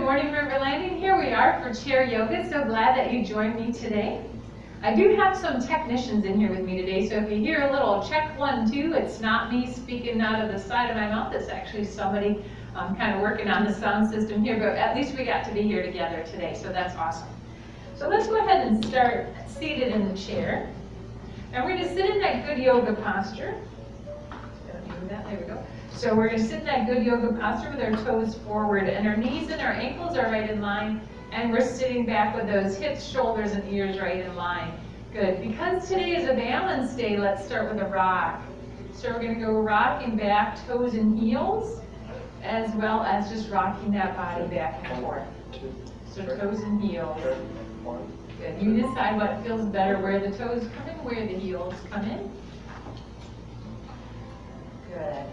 morning, River Landing. Here we are for chair yoga. So glad that you joined me today. I do have some technicians in here with me today, so if you hear a little check 1, 2, it's not me speaking out of the side of my mouth. It's actually somebody kind of working on the sound system here, but at least we got to be here together today, so that's awesome. So let's go ahead and start seated in the chair. And we're going to sit in that good yoga posture. There we go. So we're going to sit in that good yoga posture with our toes forward, and our knees and our ankles are right in line, and we're sitting back with those hips, shoulders, and ears right in line. Good. Because today is a balance day, let's start with a rock. So we're going to go rocking back, toes and heels, as well as just rocking that body back and forth. So toes and heels. Good. You decide what feels better, where the toes come in, where the heels come in. Good.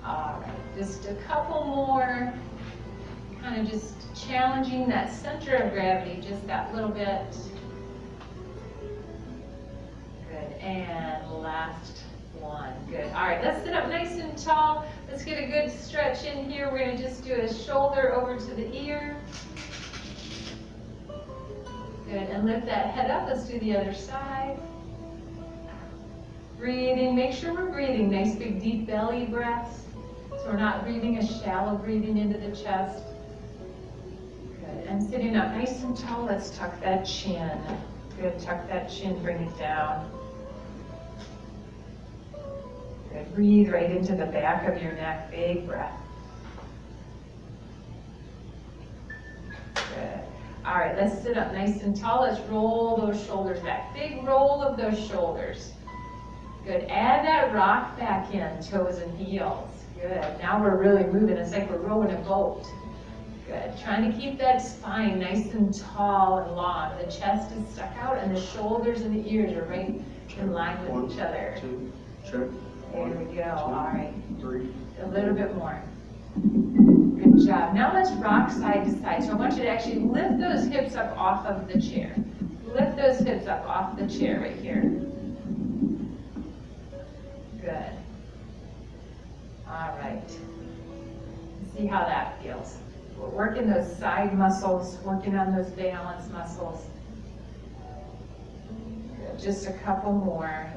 All right, just a couple more. Kind of just challenging that center of gravity just that little bit. Good, and last one. Good. All right, let's sit up nice and tall. Let's get a good stretch in here. We're going to just do a shoulder over to the ear. Good, and lift that head up. Let's do the other side. Breathing, make sure we're breathing nice big deep belly breaths. So we're not breathing a shallow breathing into the chest. Good, and sitting up nice and tall, let's tuck that chin. Good, tuck that chin, bring it down. Good, breathe right into the back of your neck, big breath. Good. All right, let's sit up nice and tall. Let's roll those shoulders back. Big roll of those shoulders. Good. Add that rock back in, toes and heels. Good. Now we're really moving. It's like we're rowing a boat. Good. Trying to keep that spine nice and tall and long. The chest is stuck out and the shoulders and the ears are right in line with each other. 2, check. There we go. 2, All right. 3. A little bit more. Good job. Now let's rock side to side. So I want you to actually lift those hips up off of the chair. Lift those hips up off the chair right here. Good. All right. See how that feels. We're working those side muscles, working on those balance muscles. Good. Just a couple more.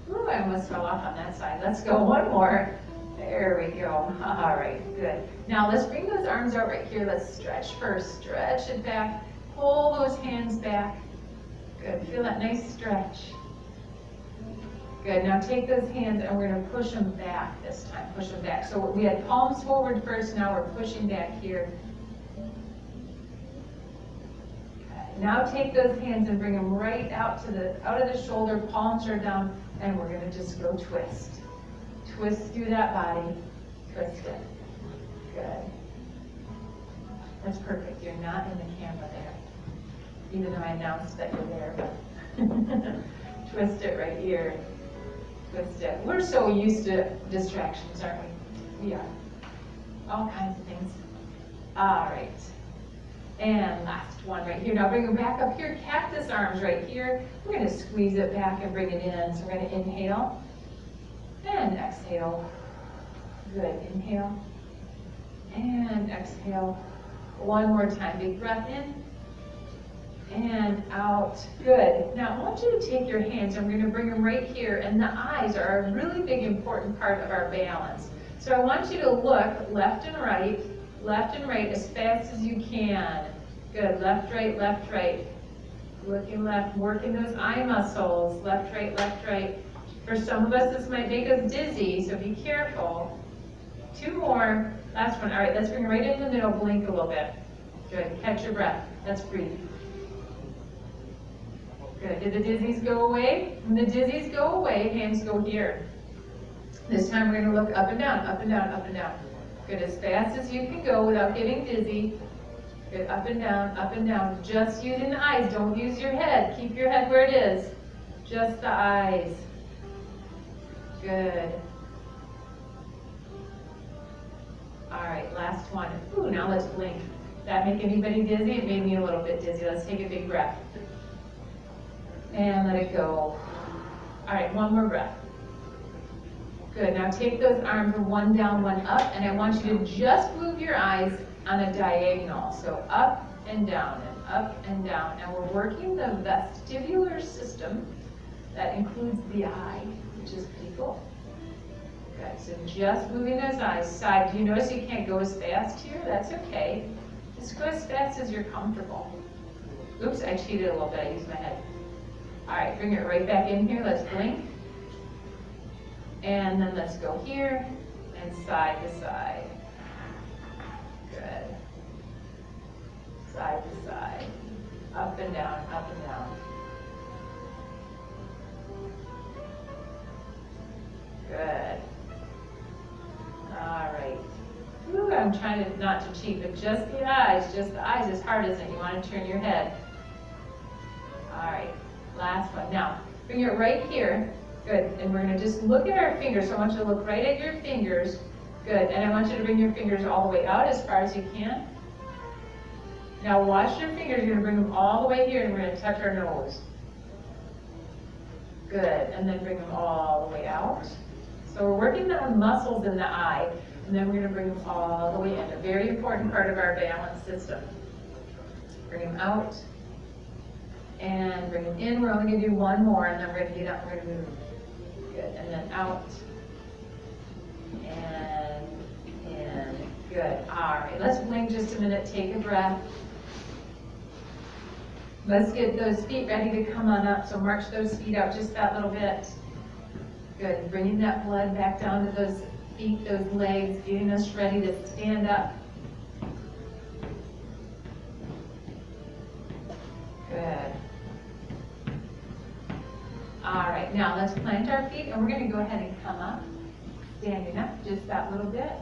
Ooh, I almost fell off on that side. Let's go one more. There we go. All right, good. Now let's bring those arms out right here. Let's stretch first. Stretch it back. Pull those hands back. Good. Feel that nice stretch. Good. Now take those hands and we're going to push them back this time. Push them back. So we had palms forward first. Now we're pushing back here. Okay. Now take those hands and bring them right out of the shoulder. Palms are down, and we're going to just go twist. Twist through that body. Twist it. Good. That's perfect. You're not in the camera there, even though I announced that you're there. But twist it right here. Twist it. We're so used to distractions, aren't we? We are. All kinds of things. All right. And last one right here. Now bring them back up here. Cactus arms right here. We're going to squeeze it back and bring it in. So we're going to inhale and exhale. Good. Inhale and exhale. One more time. Big breath in and out. Good. Now I want you to take your hands and we're going to bring them right here, and the eyes are a really big important part of our balance. So I want you to look left and right as fast as you can. Good. Left, right. Looking left, working those eye muscles. Left, right. For some of us, this might make us dizzy, so be careful. 2 more. Last one. All right, let's bring it right in the middle. Blink a little bit. Good. Catch your breath. Let's breathe. Good. Did the dizzies go away? When the dizzies go away, hands go here. This time we're going to look up and down, up and down, up and down. Good. As fast as you can go without getting dizzy. Good. Up and down, up and down. Just using the eyes. Don't use your head. Keep your head where it is. Just the eyes. Good. All right, last one. Ooh, now let's blink. That make anybody dizzy? It made me a little bit dizzy. Let's take a big breath. And let it go. All right, one more breath. Good, now take those arms one down, one up, and I want you to just move your eyes on a diagonal. So up and down, and up and down. And we're working the vestibular system that includes the eye, which is pretty cool. Good, so just moving those eyes side. Do you notice you can't go as fast here? That's okay. Just go as fast as you're comfortable. Oops, I cheated a little bit, I used my head. All right, bring it right back in here, let's blink. And then let's go here, and side to side. Good. Side to side. Up and down, up and down. Good. All right. Ooh, I'm trying to not to cheat, but just the eyes is hard, isn't it? You want to turn your head. All right, last one. Now, bring it right here. Good, and we're gonna just look at our fingers. So I want you to look right at your fingers. Good, and I want you to bring your fingers all the way out as far as you can. Now watch your fingers, you're gonna bring them all the way here and we're gonna touch our nose. Good, and then bring them all the way out. So we're working on muscles in the eye, and then we're gonna bring them all the way in. A very important part of our balance system. Bring them out, and bring them in. We're only gonna do one more, and then we're gonna get up, we're gonna move. Good, and then out, and in. Good, all right, let's blink just a minute, take a breath. Let's get those feet ready to come on up, so march those feet out just that little bit. Good, bringing that blood back down to those feet, those legs, getting us ready to stand up. Good. All right, now let's plant our feet, and we're going to go ahead and come up, standing up just that little bit.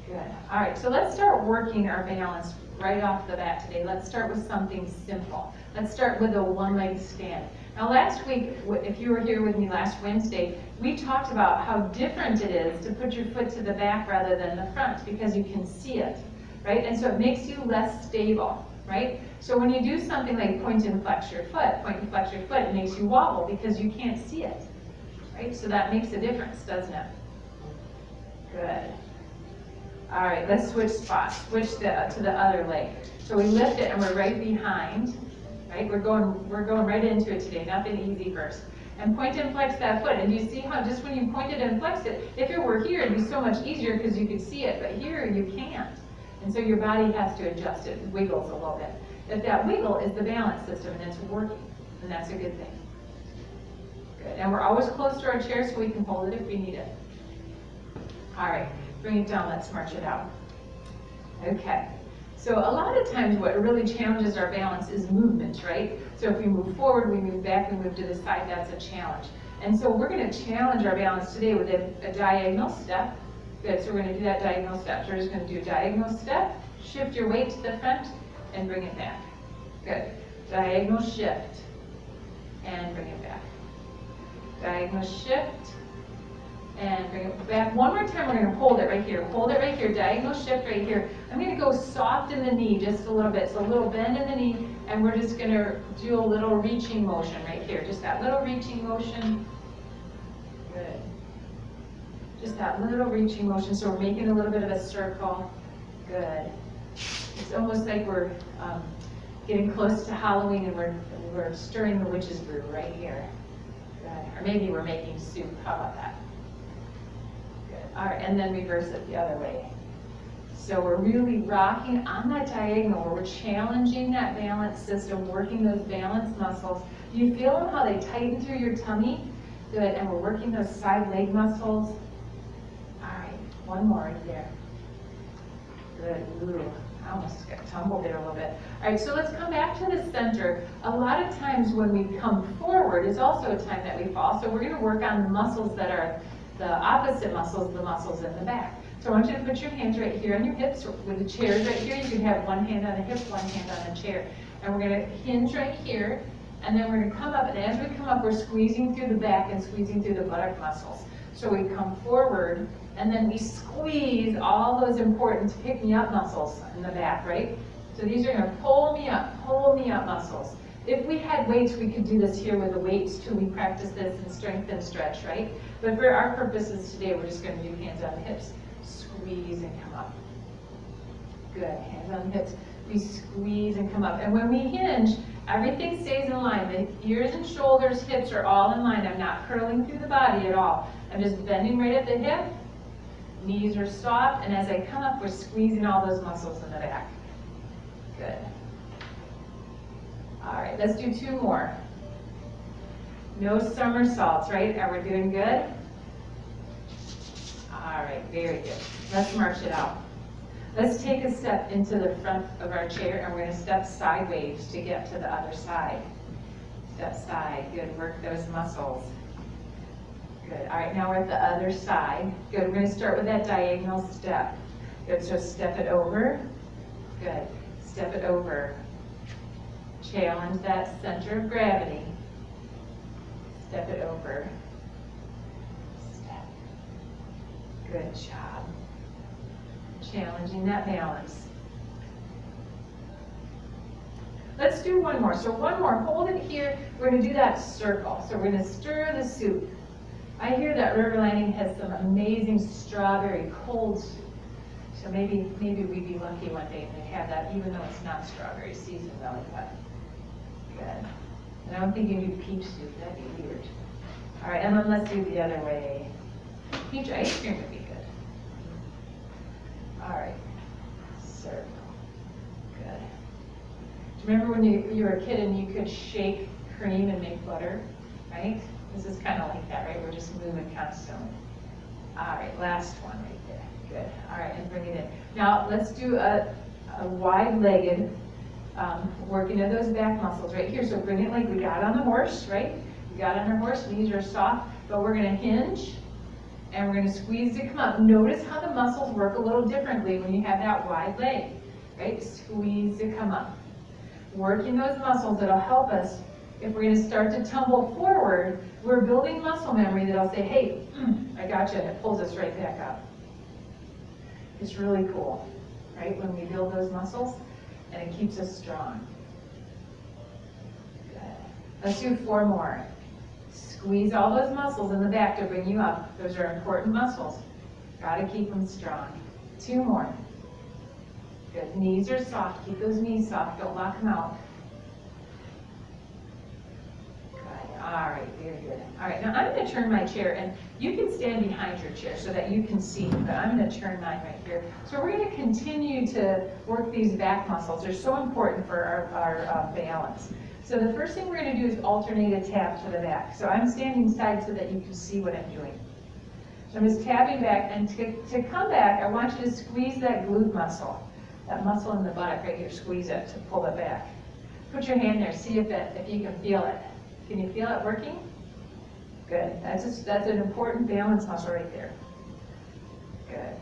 Good. All right, so let's start working our balance right off the bat today. Let's start with something simple. Let's start with a one-leg stand. Now last week, if you were here with me last Wednesday, we talked about how different it is to put your foot to the back rather than the front because you can see it, right? And so it makes you less stable, right? So when you do something like point and flex your foot, it makes you wobble because you can't see it, right? So that makes a difference, doesn't it? Good. All right, let's switch spots. Switch to the other leg. So we lift it and we're right behind, right? We're going right into it today. Nothing easy first. And point and flex that foot. And you see how just when you pointed and flexed it, if it were here, it'd be so much easier because you could see it. But here you can't. And so your body has to adjust it. It wiggles a little bit. But that wiggle is the balance system, and it's working. And that's a good thing. Good. And we're always close to our chair so we can hold it if we need it. All right. Bring it down, let's march it out. Okay, so a lot of times what really challenges our balance is movement, right? So if we move forward, we move back, we move to the side, that's a challenge. And so we're gonna challenge our balance today with a diagonal step. Good, so we're gonna do that diagonal step. So we're just gonna do a diagonal step, shift your weight to the front, and bring it back. Good, diagonal shift, and bring it back. Diagonal shift, and bring it back. One more time, we're going to hold it right here. Hold it right here, diagonal shift right here. I'm going to go soft in the knee just a little bit. So a little bend in the knee, and we're just going to do a little reaching motion right here. Just that little reaching motion. Good. Just that little reaching motion. So we're making a little bit of a circle. Good. It's almost like we're getting close to Halloween and we're stirring the witch's brew right here. Good. Or maybe we're making soup. How about that? All right, and then reverse it the other way. So we're really rocking on that diagonal where we're challenging that balance system, working those balance muscles. Do you feel them, how they tighten through your tummy? Good, and we're working those side leg muscles. All right, one more right there. Good, ooh, I almost got tumbled there a little bit. All right, so let's come back to the center. A lot of times when we come forward is also a time that we fall. So we're gonna work on the muscles that are the opposite muscles, the muscles in the back. So I want you to put your hands right here on your hips with the chairs right here. You can have one hand on the hip, one hand on the chair. And we're going to hinge right here, and then we're going to come up, and as we come up, we're squeezing through the back and squeezing through the buttock muscles. So we come forward, and then we squeeze all those important pick-me-up muscles in the back, right? So these are going to pull me up muscles. If we had weights, we could do this here with the weights too. We practice this in strength and stretch, right? But for our purposes today, we're just going to do hands on the hips. Squeeze and come up. Good, hands on the hips. We squeeze and come up. And when we hinge, everything stays in line. The ears and shoulders, hips are all in line. I'm not curling through the body at all. I'm just bending right at the hip. Knees are soft. And as I come up, we're squeezing all those muscles in the back. Good. All right, let's do 2 more. No somersaults, right? Are we doing good? All right, very good. Let's march it out. Let's take a step into the front of our chair, and we're going to step sideways to get to the other side. Step side. Good. Work those muscles. Good. All right, now we're at the other side. Good. We're going to start with that diagonal step. Good. So step it over. Good. Step it over. Challenge that center of gravity. Step it over. Step. Good job. Challenging that balance. Let's do one more. So one more. Hold it here. We're going to do that circle. So we're going to stir the soup. I hear that River Landing has some amazing strawberry cold soup. So maybe we'd be lucky one day and they have that, even though it's not strawberry season, really. But good. And I don't think you do peach soup. That'd be weird. All right, and then let's do the other way. Peach ice cream would be good. All right, circle. Good. Do you remember when you were a kid and you could shake cream and make butter, right? This is kind of like that, right? We're just moving constantly. All right, last one right there. Good. All right, and bring it in. Now let's do a wide-legged working of those back muscles right here. So bring it like we got on the horse, right? We got on our horse, knees are soft, but we're going to hinge. And we're going to squeeze to come up. Notice how the muscles work a little differently when you have that wide leg, right? Squeeze to come up. Working those muscles that'll help us. If we're going to start to tumble forward, we're building muscle memory that'll say, hey, I got you, and it pulls us right back up. It's really cool, right? When we build those muscles, and it keeps us strong. Good. Let's do 4 more. Squeeze all those muscles in the back to bring you up. Those are important muscles. Got to keep them strong. 2 more. Good. Knees are soft. Keep those knees soft. Don't lock them out. Good. All right. Very good. All right. Now I'm going to turn my chair, and you can stand behind your chair so that you can see, but I'm going to turn mine right here. So we're going to continue to work these back muscles. They're so important for our balance. So the first thing we're going to do is alternate a tap to the back. So I'm standing side so that you can see what I'm doing. So I'm just tapping back, and to come back, I want you to squeeze that glute muscle. That muscle in the buttock right here, squeeze it to pull it back. Put your hand there, see if you can feel it. Can you feel it working? Good. That's an important balance muscle right there. Good.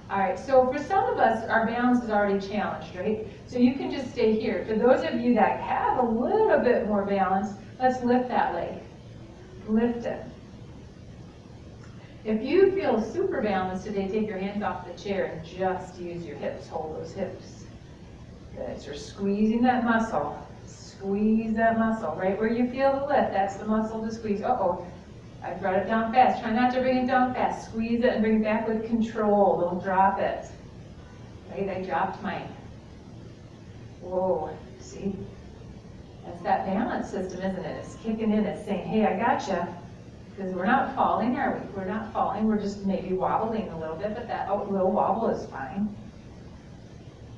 All right, so for some of us, our balance is already challenged, right? So you can just stay here. For those of you that have a little bit more balance, let's lift that leg. Lift it. If you feel super balanced today, take your hands off the chair and just use your hips. Hold those hips. Good. So you're squeezing that muscle. Squeeze that muscle. Right where you feel the lift, that's the muscle to squeeze. Uh-oh. I brought it down fast. Try not to bring it down fast. Squeeze it and bring it back with control. Don't drop it. Right? I dropped mine. Whoa. See? That's that balance system, isn't it? It's kicking in. It's saying, hey, I got you. Because we're not falling, are we? We're not falling. We're just maybe wobbling a little bit, but that little wobble is fine.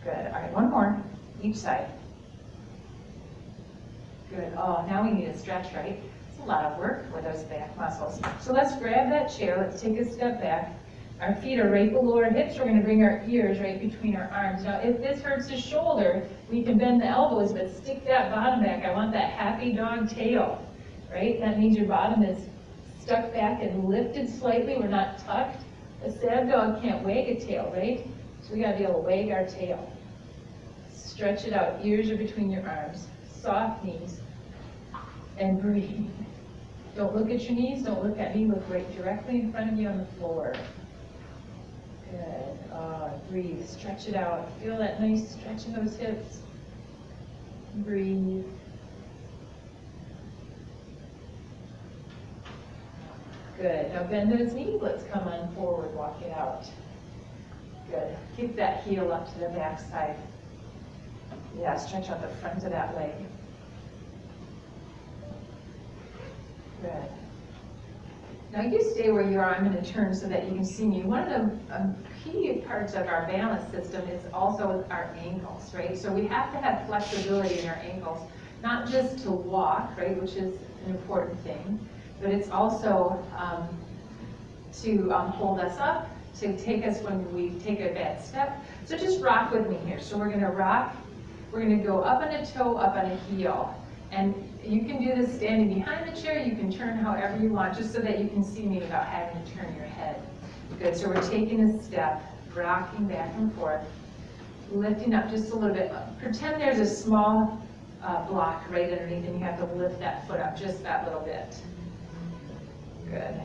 Good. All right, one more. Each side. Good. Oh, now we need a stretch, right? It's a lot of work with those back muscles. So let's grab that chair. Let's take a step back. Our feet are right below our hips. We're going to bring our ears right between our arms. Now, if this hurts the shoulder, we can bend the elbows, but stick that bottom back. I want that happy dog tail, right? That means your bottom is stuck back and lifted slightly. We're not tucked. A sad dog can't wag a tail, right? So we got to be able to wag our tail. Stretch it out. Ears are between your arms. Soft knees. And breathe. Don't look at your knees. Don't look at me. Look right directly in front of you on the floor. Good. Breathe. Stretch it out. Feel that nice stretch in those hips. Breathe. Good. Now bend those knees. Let's come on forward. Walk it out. Good. Keep that heel up to the back side. Yeah, stretch out the front of that leg. Good. Now you stay where you are. I'm going to turn so that you can see me. One of the key parts of our balance system is also our ankles, right? So we have to have flexibility in our ankles, not just to walk, right, which is an important thing, but it's also to hold us up, to take us when we take a bad step. So just rock with me here. So we're going to rock. We're going to go up on a toe, up on a heel. And you can do this standing behind the chair. You can turn however you want, just so that you can see me without having to turn your head. Good. So we're taking a step, rocking back and forth, lifting up just a little bit. Pretend there's a small block right underneath, and you have to lift that foot up just that little bit. Good.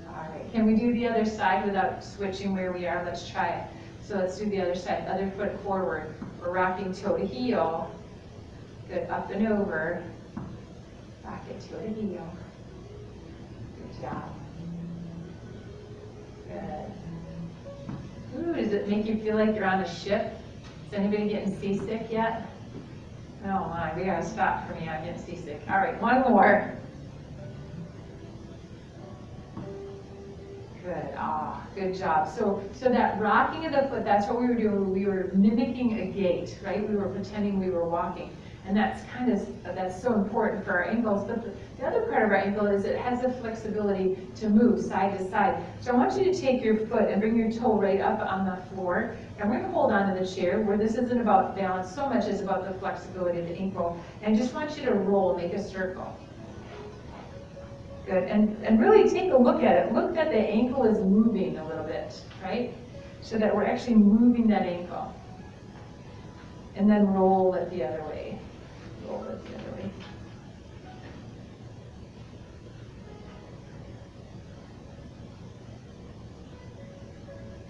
All right. Can we do the other side without switching where we are? Let's try it. So let's do the other side. Other foot forward. We're rocking toe to heel. Good. Up and over. Rock it toe to heel. Good job. Good. Ooh, does it make you feel like you're on a ship? Is anybody getting seasick yet? Oh my, we gotta stop for me. I'm getting seasick. All right, one more. Good. Ah, good job. So that rocking of the foot, that's what we were doing. We were mimicking a gait, right? We were pretending we were walking. And that's so important for our ankles. But the other part of our ankle is it has the flexibility to move side to side. So I want you to take your foot and bring your toe right up on the floor. And we're going to hold on to the chair, where this isn't about balance so much as about the flexibility of the ankle. And I just want you to roll, make a circle. Good. And really take a look at it. Look that the ankle is moving a little bit, right? So that we're actually moving that ankle. And then roll it the other way. Roll it the other way.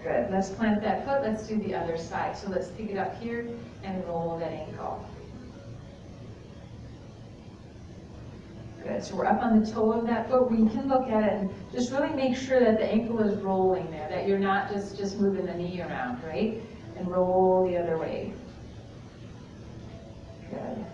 Good. Let's plant that foot. Let's do the other side. So let's pick it up here and roll that ankle. Good. So we're up on the toe of that foot. We can look at it and just really make sure that the ankle is rolling there, that you're not just moving the knee around, right? And roll the other way. Good.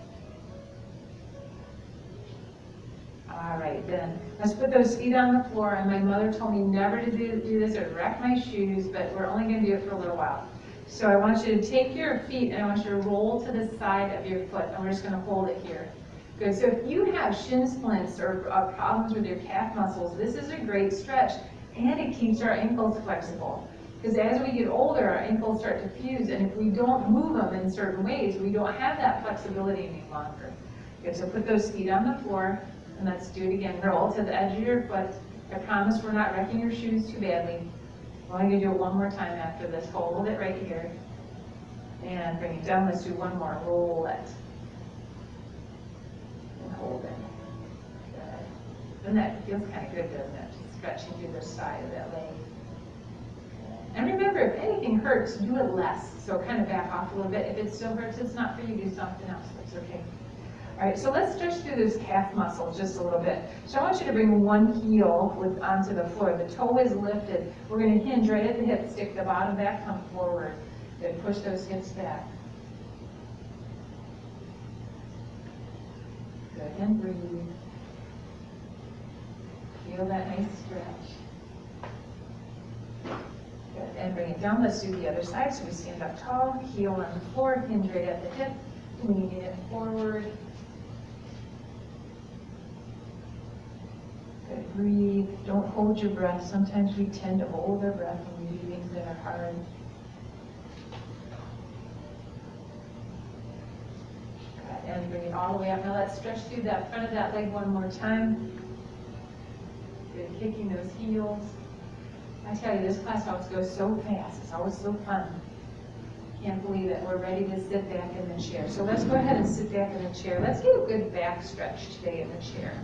All right, then let's put those feet on the floor. And my mother told me never to do this or wreck my shoes, but we're only going to do it for a little while. So I want you to take your feet and I want you to roll to the side of your foot, and we're just going to hold it here. Good. So if you have shin splints or problems with your calf muscles, this is a great stretch, and it keeps our ankles flexible. Because as we get older, our ankles start to fuse, and if we don't move them in certain ways, we don't have that flexibility any longer. Good. So put those feet on the floor, and let's do it again. Roll to the edge of your foot. I promise we're not wrecking your shoes too badly. We're only going to do it one more time after this. Hold it right here. And bring it down. Let's do one more. Roll it. Hold it. Good. And that feels kind of good, doesn't it? Just stretching through the side of that leg. Good. And remember, if anything hurts, do it less. So kind of back off a little bit. If it still hurts, it's not for you. Do something else. That's okay. All right, so let's stretch through those calf muscles just a little bit. So I want you to bring one heel onto the floor. The toe is lifted. We're going to hinge right at the hip, stick the bottom back, come forward. Good. Push those hips back. Good, and breathe. Feel that nice stretch. Good, and bring it down. Let's do the other side. So we stand up tall, heel on the floor, hinge right at the hip, leaning it forward. Good, breathe. Don't hold your breath. Sometimes we tend to hold our breath when we do things that are hard. And bring it all the way up. Now let's stretch through that front of that leg one more time. Good, kicking those heels. I tell you, this class always goes so fast. It's always so fun. Can't believe it. We're ready to sit back in the chair. So let's go ahead and sit back in the chair. Let's get a good back stretch today in the chair.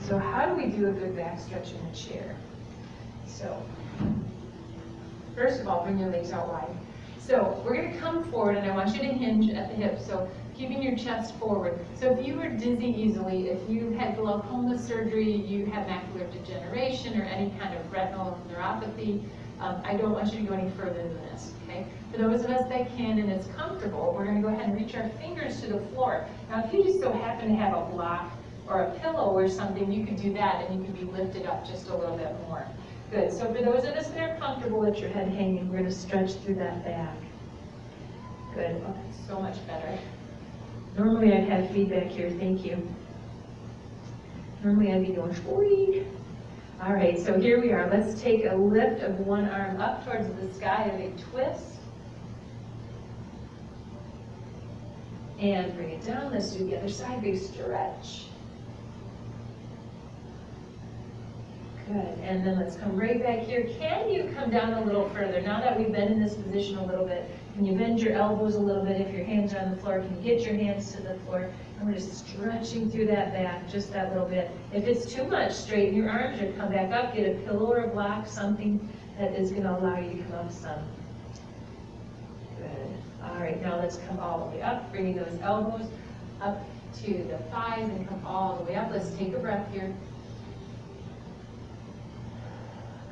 So how do we do a good back stretch in the chair? So, first of all, bring your legs out wide. So we're gonna come forward, and I want you to hinge at the hips, so keeping your chest forward. So if you were dizzy easily, if you had glaucoma surgery, you have macular degeneration or any kind of retinal neuropathy, I don't want you to go any further than this, okay? For those of us that can and it's comfortable, we're gonna go ahead and reach our fingers to the floor. Now, if you just so happen to have a block or a pillow or something, you could do that and you can be lifted up just a little bit more. Good, so for those of us that are comfortable with your head hanging, we're gonna stretch through that back. Good, oh, that's so much better. Normally I'd have feedback here, thank you. Normally I'd be going, "Whee." All right, so here we are. Let's take a lift of one arm up towards the sky, a big twist. And bring it down. Let's do the other side, big stretch. Good, and then let's come right back here. Can you come down a little further? Now that we've been in this position a little bit, can you bend your elbows a little bit? If your hands are on the floor, can you hit your hands to the floor? And we're just stretching through that back, just that little bit. If it's too much, straighten your arms or come back up, get a pillow or a block, something that is gonna allow you to come up some. Good, all right, now let's come all the way up, bringing those elbows up to the thighs and come all the way up. Let's take a breath here.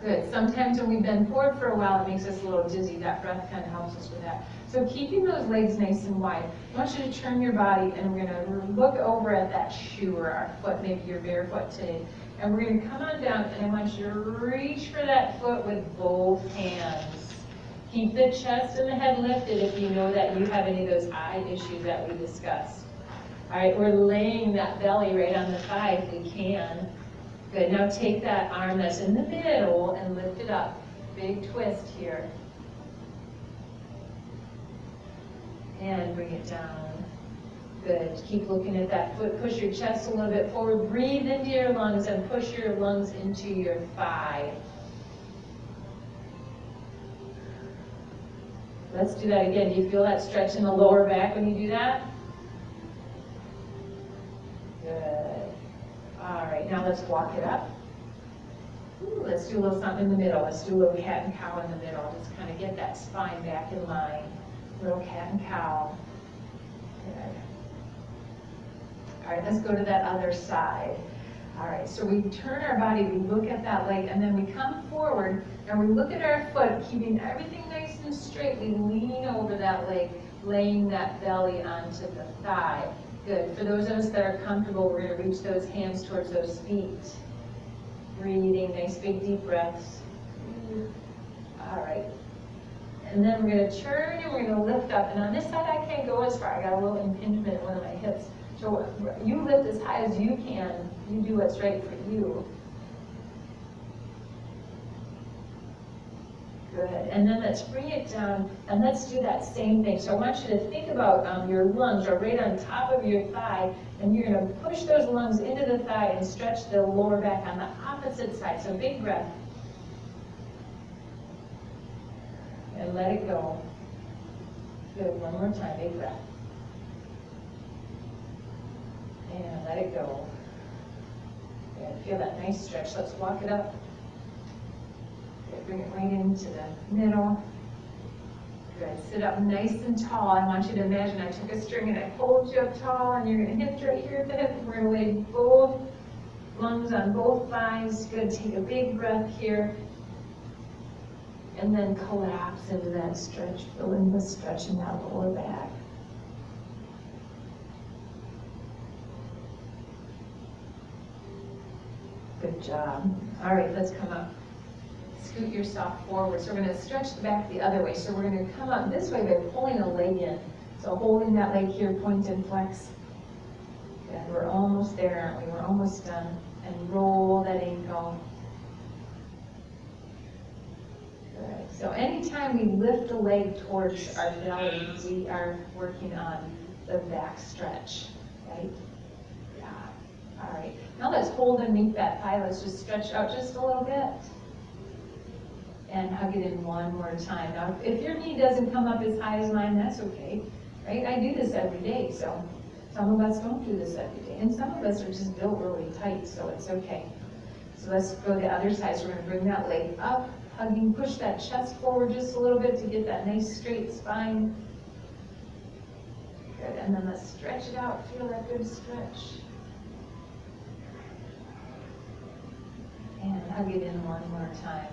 Good. Sometimes when we've been forward for a while, it makes us a little dizzy. That breath kind of helps us with that. So keeping those legs nice and wide, I want you to turn your body, and we're going to look over at that shoe or our foot, maybe you're barefoot today. And we're going to come on down, and I want you to reach for that foot with both hands. Keep the chest and the head lifted if you know that you have any of those eye issues that we discussed. All right, we're laying that belly right on the thigh if we can. Good, now take that arm that's in the middle and lift it up. Big twist here. And bring it down. Good, keep looking at that foot. Push your chest a little bit forward. Breathe into your lungs and push your lungs into your thigh. Let's do that again. Do you feel that stretch in the lower back when you do that? Good. All right, now let's walk it up. Ooh, let's do a little something in the middle. Let's do a little cat and cow in the middle. Just kind of get that spine back in line. Little cat and cow. Good. All right, let's go to that other side. All right, so we turn our body, we look at that leg, and then we come forward and we look at our foot, keeping everything nice and straight. We lean over that leg, laying that belly onto the thigh. Good. For those of us that are comfortable, we're going to reach those hands towards those feet. Breathing, nice big deep breaths. All right. And then we're going to turn and we're going to lift up. And on this side, I can't go as far. I got a little impingement in one of my hips. So you lift as high as you can. You do what's right for you. Good, and then let's bring it down, and let's do that same thing. So I want you to think about your lungs are right on top of your thigh, and you're going to push those lungs into the thigh and stretch the lower back on the opposite side. So big breath. And let it go. Good, one more time, big breath. And let it go. Good, feel that nice stretch. Let's walk it up. Bring it right into the middle. Good. Sit up nice and tall. I want you to imagine I took a string and I pulled you up tall, and you're going to hit right here at the hip. We're going to lay both lungs on both thighs. Good. Take a big breath here. And then collapse into that stretch. Fill in the stretch in that lower back. Good job. All right, let's come up. Scoot yourself forward. So we're going to stretch the back the other way. So we're going to come up this way by pulling a leg in. So holding that leg here, point and flex. Good. We're almost there, aren't we? We're almost done. And roll that ankle. Good. So anytime we lift a leg towards our belly, we are working on the back stretch, right? Yeah. All right. Now let's hold underneath that thigh. Let's just stretch out just a little bit. And hug it in one more time. Now, if your knee doesn't come up as high as mine, that's okay, right? I do this every day, so some of us don't do this every day. And some of us are just built really tight, so it's okay. So let's go to the other side. So we're going to bring that leg up, hugging, push that chest forward just a little bit to get that nice straight spine. Good, and then let's stretch it out, feel that good stretch. And hug it in one more time.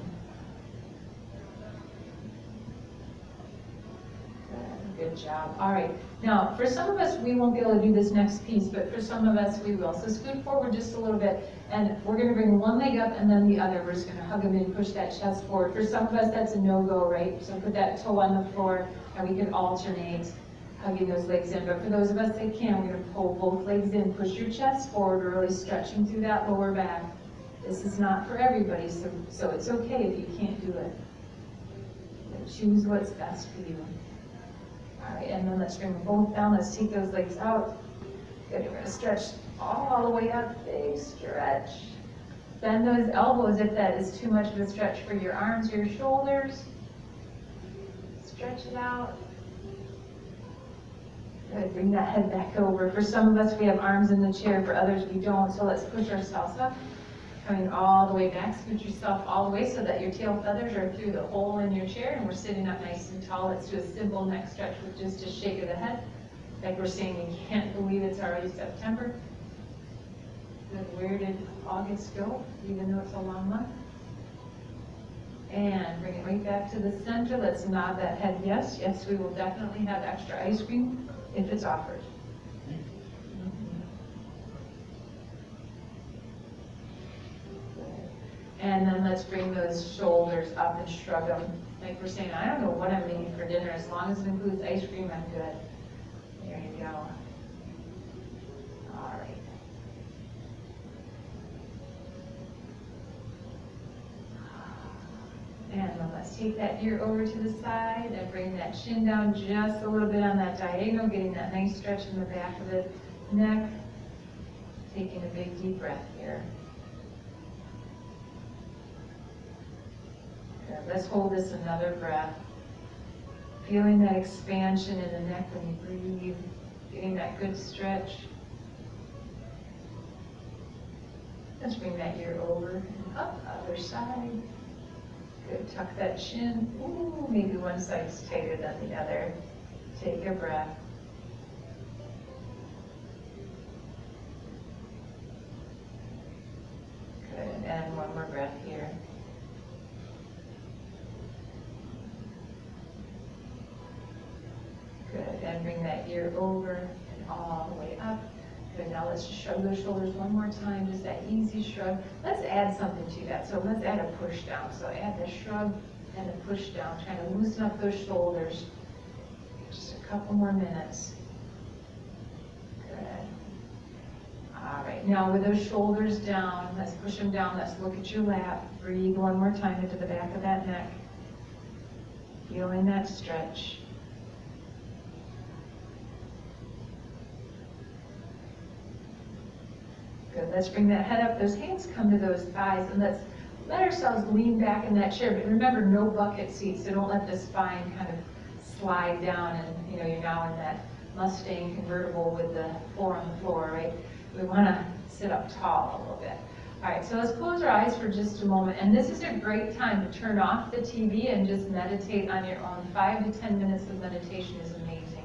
Good job. All right. Now, for some of us, we won't be able to do this next piece, but for some of us, we will. So scoot forward just a little bit, and we're going to bring one leg up and then the other. We're just going to hug them in, push that chest forward. For some of us, that's a no-go, right? So put that toe on the floor, and we can alternate hugging those legs in. But for those of us that can, we're going to pull both legs in. Push your chest forward, really stretching through that lower back. This is not for everybody, so it's okay if you can't do it. But choose what's best for you. All right, and then let's bring them both down. Let's take those legs out. Good, we're gonna stretch all the way up, big stretch. Bend those elbows if that is too much of a stretch for your arms or your shoulders. Stretch it out. Good, bring that head back over. For some of us, we have arms in the chair. For others, we don't. So let's push ourselves up. Coming all the way back, scoot yourself all the way so that your tail feathers are through the hole in your chair, and we're sitting up nice and tall. Let's do a simple neck stretch with just a shake of the head. Like we're saying, we can't believe it's already September. Good, where did August go, even though it's a long month? And bring it right back to the center. Let's nod that head yes. Yes, we will definitely have extra ice cream if it's offered. And then let's bring those shoulders up and shrug them. Like we're saying, I don't know what I'm making for dinner. As long as it includes ice cream, I'm good. There you go. All right. And then let's take that ear over to the side and bring that chin down just a little bit on that diagonal, getting that nice stretch in the back of the neck. Taking a big deep breath here. Good. Let's hold this another breath. Feeling that expansion in the neck when you breathe, getting that good stretch. Let's bring that ear over and up, other side. Good, tuck that chin. Ooh, maybe one side's tighter than the other. Take a breath. Good, and one more breath here. Good, and bring that ear over and all the way up. Good, now let's just shrug those shoulders one more time, just that easy shrug. Let's add something to that, so let's add a push down. So add the shrug and the push down, trying to loosen up those shoulders. Just a couple more minutes. Good. All right, now with those shoulders down, let's push them down, let's look at your lap. Breathe one more time into the back of that neck. Feeling that stretch. Good. Let's bring that head up. Those hands come to those thighs, and let's let ourselves lean back in that chair. But remember, no bucket seat, so don't let the spine kind of slide down and you're now in that Mustang convertible with the four on the floor, right? We want to sit up tall a little bit. All right, so let's close our eyes for just a moment. And this is a great time to turn off the TV and just meditate on your own. 5 to 10 minutes of meditation is amazing.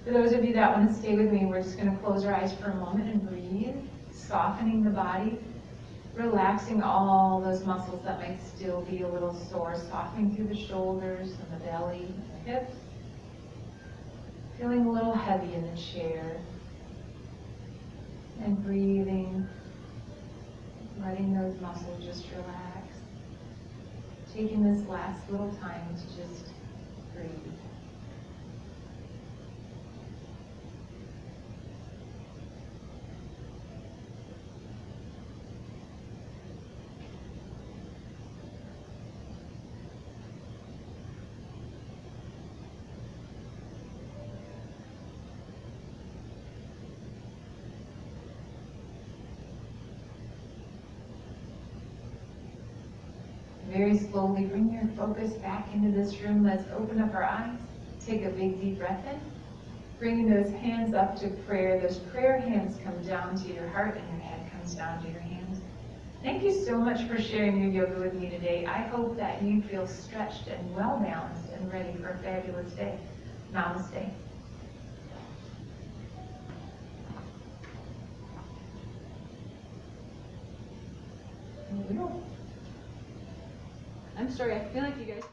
For those of you that want to stay with me, we're just going to close our eyes for a moment and breathe. Softening the body, relaxing all those muscles that might still be a little sore, softening through the shoulders and the belly and the hips. Feeling a little heavy in the chair. And breathing, letting those muscles just relax. Taking this last little time to just breathe. Very slowly bring your focus back into this room. Let's open up our eyes. Take a big deep breath in. Bringing those hands up to prayer. Those prayer hands come down to your heart and your head comes down to your hands. Thank you so much for sharing your yoga with me today. I hope that you feel stretched and well balanced and ready for a fabulous day. Namaste. I'm sorry, I feel like you guys